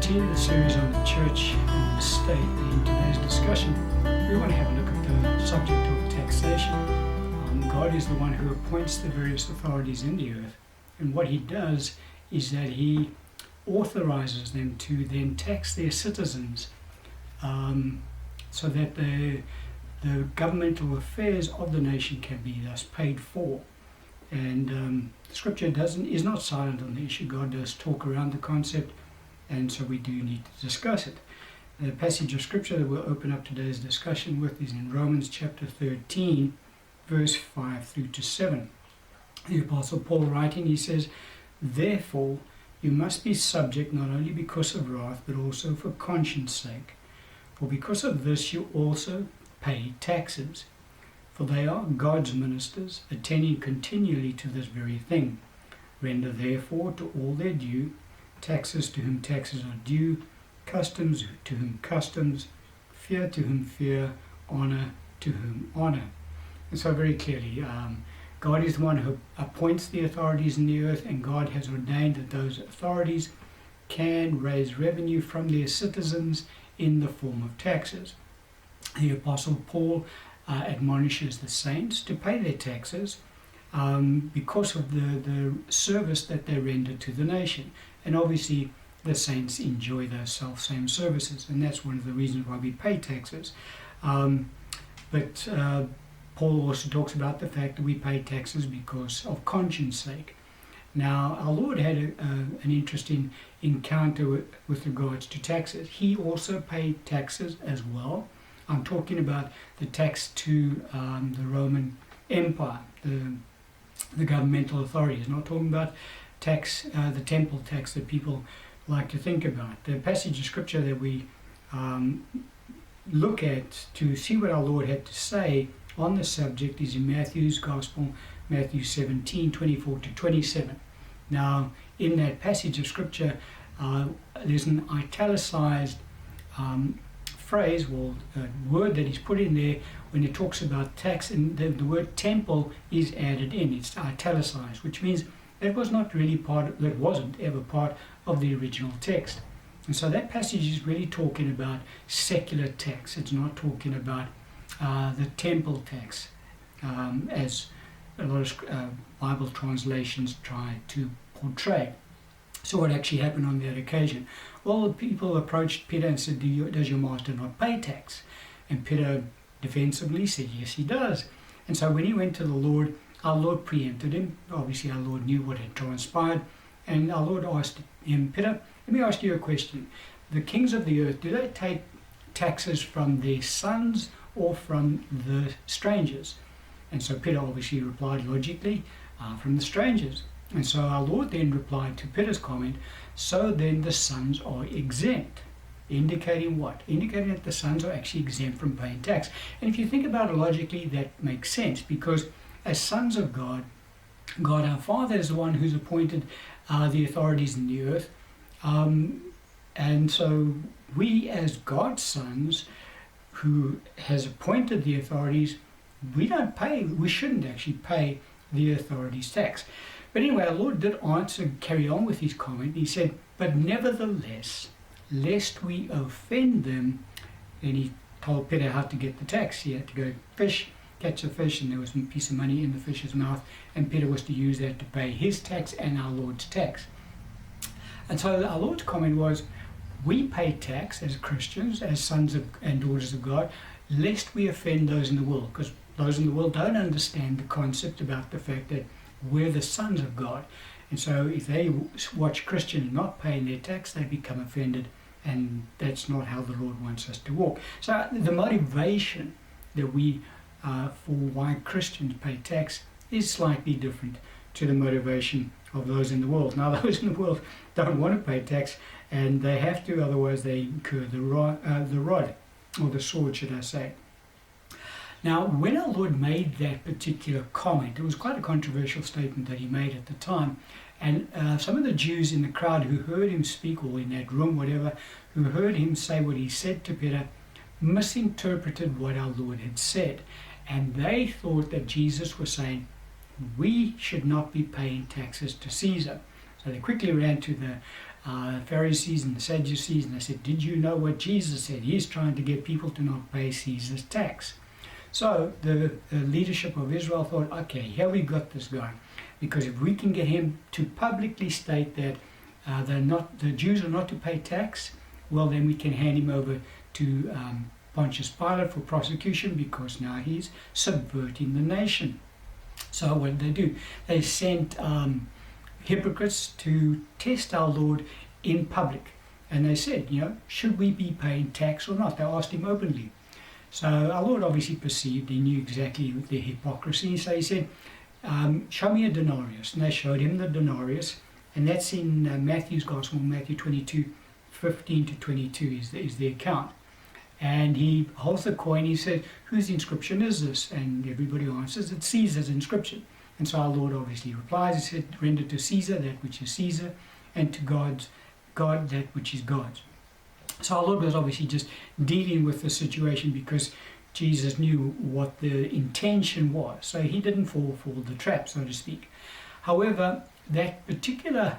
continue the series on the church and the state. In today's discussion, we want to have a look at the subject of taxation. God is the one who appoints the various authorities in the earth, and what he does is that he authorizes them to then tax their citizens so that the governmental affairs of the nation can be thus paid for. And Scripture is not silent on the issue. God does talk around the concept, and so we do need to discuss it. The passage of Scripture that we'll open up today's discussion with is in Romans chapter 13, verse 5 through to 7. The Apostle Paul writing, he says, "Therefore you must be subject not only because of wrath, but also for conscience sake. For because of this you also pay taxes. For they are God's ministers, attending continually to this very thing. Render therefore to all their due, taxes to whom taxes are due, customs to whom customs, fear to whom fear, honor to whom honor." And so very clearly, God is the one who appoints the authorities in the earth, and God has ordained that those authorities can raise revenue from their citizens in the form of taxes. The Apostle Paul admonishes the saints to pay their taxes because of the service that they render to the nation. And obviously the saints enjoy those self-same services, and that's one of the reasons why we pay taxes. But Paul also talks about the fact that we pay taxes because of conscience sake. Now, our Lord had an interesting encounter with regards to taxes. He also paid taxes as well. I'm talking about the tax to the Roman Empire, the governmental authorities. I'm not talking about tax, the temple tax that people like to think about. The passage of Scripture that we look at to see what our Lord had to say on the subject is in Matthew's Gospel, Matthew 17, 24 to 27. Now, in that passage of Scripture, there's an italicized phrase, or word that is put in there when it talks about tax, and the word temple is added in. It's italicized, which means that wasn't ever part of the original text. And so that passage is really talking about secular tax. It's not talking about the temple tax, as a lot of Bible translations try to portray. So what actually happened on that occasion? Well, the people approached Peter and said, "Does your master not pay tax?" And Peter defensively said, "Yes, he does." And so when he went to the Lord, our Lord preempted him. Obviously, our Lord knew what had transpired. And our Lord asked him, "Peter, let me ask you a question. The kings of the earth, do they take taxes from their sons or from the strangers?" And so Peter obviously replied logically, from the strangers. And so our Lord then replied to Peter's comment, "So then the sons are exempt." Indicating what? Indicating that the sons are actually exempt from paying tax. And if you think about it logically, that makes sense, because as sons of God, God our Father is the one who's appointed the authorities in the earth. And so we as God's sons, who has appointed the authorities, we shouldn't actually pay the authorities' tax. But anyway, our Lord did answer, carry on with his comment. He said, "But nevertheless, lest we offend them," and he told Peter how to get the tax. He had to go catch a fish, and there was a piece of money in the fish's mouth, and Peter was to use that to pay his tax and our Lord's tax. And so our Lord's comment was, we pay tax as Christians, as sons and daughters of God, lest we offend those in the world, because those in the world don't understand the concept about the fact that we're the sons of God. And so if they watch Christians not paying their tax, they become offended, and that's not how the Lord wants us to walk. So the motivation that for why Christians pay tax is slightly different to the motivation of those in the world. Now, those in the world don't want to pay tax, and they have to, otherwise they incur the rod, or the sword, should I say. Now, when our Lord made that particular comment, it was quite a controversial statement that he made at the time, and some of the Jews in the crowd who heard him speak, or in that room, whatever, who heard him say what he said to Peter, misinterpreted what our Lord had said, and they thought that Jesus was saying, we should not be paying taxes to Caesar. So they quickly ran to Pharisees and the Sadducees, and they said, did you know what Jesus said? He's trying to get people to not pay Caesar's tax. So the leadership of Israel thought, okay, here we got this guy, because if we can get him to publicly state that the Jews are not to pay tax, well, then we can hand him over to Pontius Pilate for prosecution, because now he's subverting the nation. So what did they do? They sent hypocrites to test our Lord in public, and they said, should we be paying tax or not? They asked him openly. So our Lord obviously perceived, he knew exactly their hypocrisy, so he said, show me a denarius. And they showed him the denarius, and that's in Matthew's Gospel, Matthew 22:15 to 22 is the account. And he holds the coin, he said, whose inscription is this? And everybody answers, it's Caesar's inscription. And so our Lord obviously replies, he said, render to Caesar that which is Caesar, and to God that which is God's. So our Lord was obviously just dealing with the situation, because Jesus knew what the intention was. So he didn't fall for the trap, so to speak. However, that particular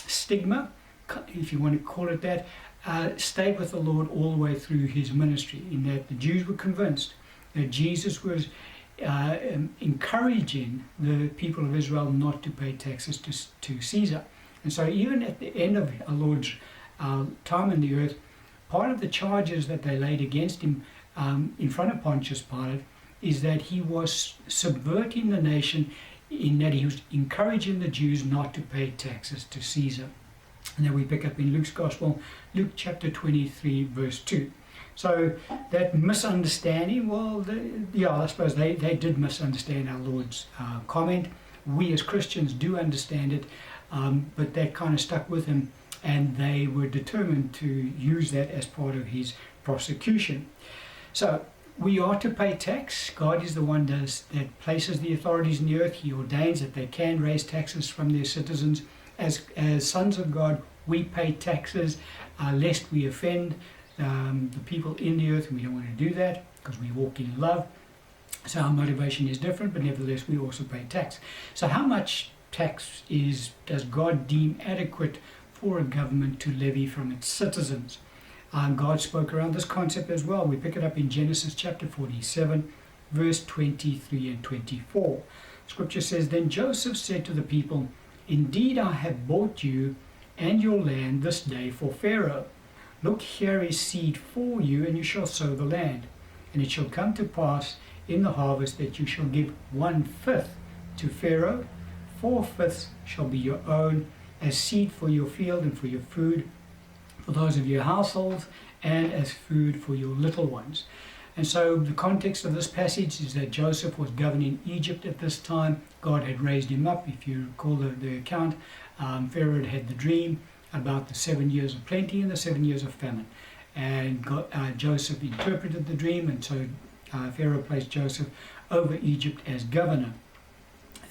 stigma, if you want to call it that, stayed with the Lord all the way through his ministry, in that the Jews were convinced that Jesus was encouraging the people of Israel not to pay taxes to Caesar. And so even at the end of our Lord's time on the earth, part of the charges that they laid against him in front of Pontius Pilate is that he was subverting the nation, in that he was encouraging the Jews not to pay taxes to Caesar. And then we pick up in Luke's Gospel, Luke chapter 23, verse 2. So that misunderstanding, well, I suppose they did misunderstand our Lord's comment. We as Christians do understand it, but that kind of stuck with him, and they were determined to use that as part of his prosecution. So we are to pay tax. God is the one that places the authorities in the earth. He ordains that they can raise taxes from their citizens. As sons of God, we pay taxes lest we offend the people in the earth, and we don't want to do that because we walk in love. So our motivation is different, but nevertheless we also pay tax. So how much tax does God deem adequate for a government to levy from its citizens? God spoke around this concept as well. We pick it up in Genesis chapter 47, verse 23 and 24. Scripture says, then Joseph said to the people, indeed I have bought you and your land this day for Pharaoh. Look, here is seed for you, and you shall sow the land. And it shall come to pass in the harvest that you shall give 1/5 to Pharaoh, 4/5 shall be your own, as seed for your field and for your food, for those of your households, and as food for your little ones. And so the context of this passage is that Joseph was governing Egypt at this time. God had raised him up. If you recall the account, Pharaoh had the dream about the 7 years of plenty and the 7 years of famine. And Joseph interpreted the dream, and so Pharaoh placed Joseph over Egypt as governor.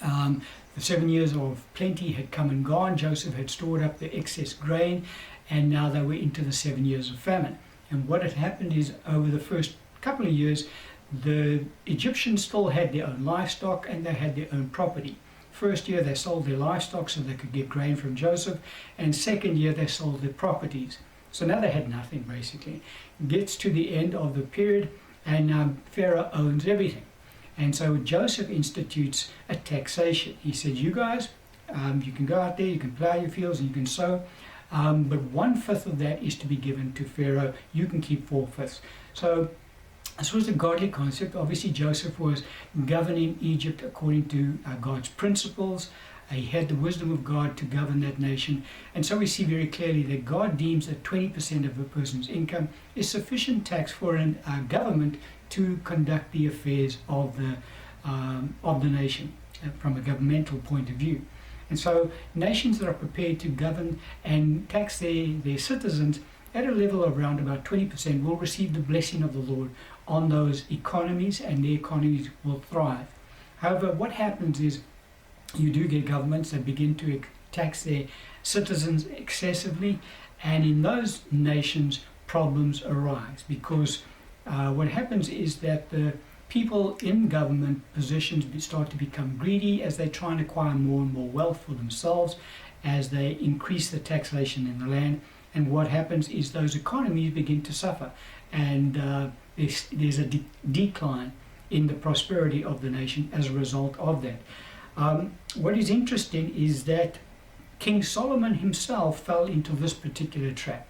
The 7 years of plenty had come and gone. Joseph had stored up the excess grain, and now they were into the 7 years of famine. And what had happened is, over the first couple of years, the Egyptians still had their own livestock and they had their own property. First year they sold their livestock so they could get grain from Joseph, and second year they sold their properties. So now they had nothing, basically. Gets to the end of the period, and Pharaoh owns everything. And so Joseph institutes a taxation. He said, you guys, you can go out there, you can plow your fields and you can sow, but 1/5 of that is to be given to Pharaoh. You can keep 4/5. So this was a godly concept. Obviously Joseph was governing Egypt according to God's principles. He had the wisdom of God to govern that nation. And so we see very clearly that God deems that 20% of a person's income is sufficient tax for a government to conduct the affairs of the nation from a governmental point of view. And so nations that are prepared to govern and tax their citizens at a level of around about 20% will receive the blessing of the Lord on those economies, and their economies will thrive. However, what happens is you do get governments that begin to tax their citizens excessively, and in those nations problems arise, because what happens is that the people in government positions start to become greedy as they try and acquire more and more wealth for themselves, as they increase the taxation in the land. And what happens is those economies begin to suffer, and there's a decline in the prosperity of the nation as a result of that. What is interesting is that King Solomon himself fell into this particular trap,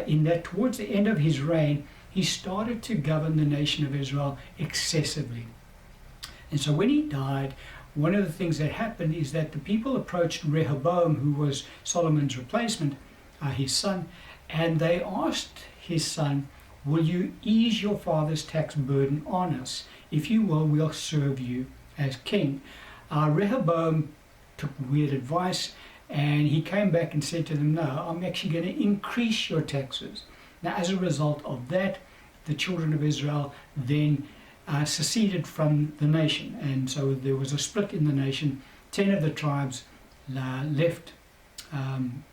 in that towards the end of his reign, he started to govern the nation of Israel excessively. And so when he died, one of the things that happened is that the people approached Rehoboam, who was Solomon's replacement, his son, and they asked his son, will you ease your father's tax burden on us? If you will, we'll serve you as king. Rehoboam took weird advice, and he came back and said to them, no, I'm actually going to increase your taxes. Now, as a result of that, the children of Israel then seceded from the nation, and so there was a split in the nation. 10 of the tribes left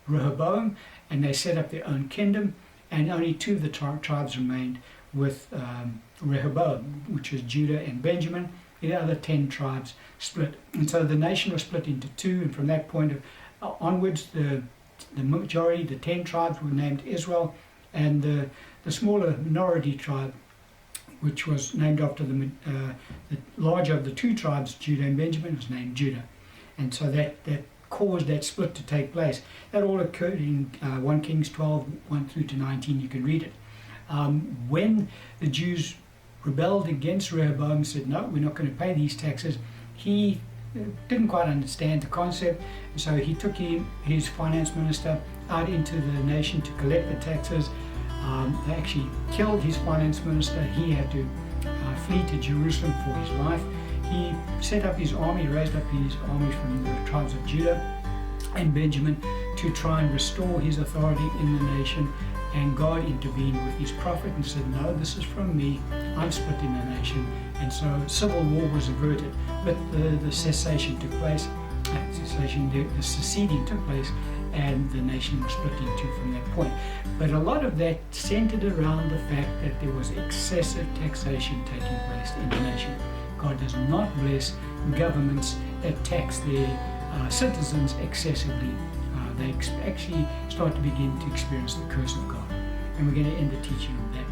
Rehoboam, and they set up their own kingdom, and only 2 of the tribes remained with Rehoboam, which was Judah and Benjamin. The other 10 tribes split, and so the nation was split into 2, and from that point onwards, the majority, the 10 tribes, were named Israel, and the smaller minority tribe, which was named after the larger of the 2 tribes, Judah and Benjamin, was named Judah. And so that caused that split to take place. That all occurred in 1 Kings 12, 1 through to 19. You can read it. When the Jews rebelled against Rehoboam, said, no, we're not going to pay these taxes, he didn't quite understand the concept, and so he took his finance minister out into the nation to collect the taxes. They actually killed his finance minister. He had to flee to Jerusalem for his life. He set up his army, raised up his army from the tribes of Judah and Benjamin to try and restore his authority in the nation. And God intervened with his prophet and said, no, this is from me. I'm splitting the nation. And so civil war was averted. But the cessation took place. The seceding took place, and the nation was split in 2 from that point. But a lot of that centered around the fact that there was excessive taxation taking place in the nation. God does not bless governments that tax their citizens excessively. They actually start to begin to experience the curse of God. And we're going to end the teaching on that.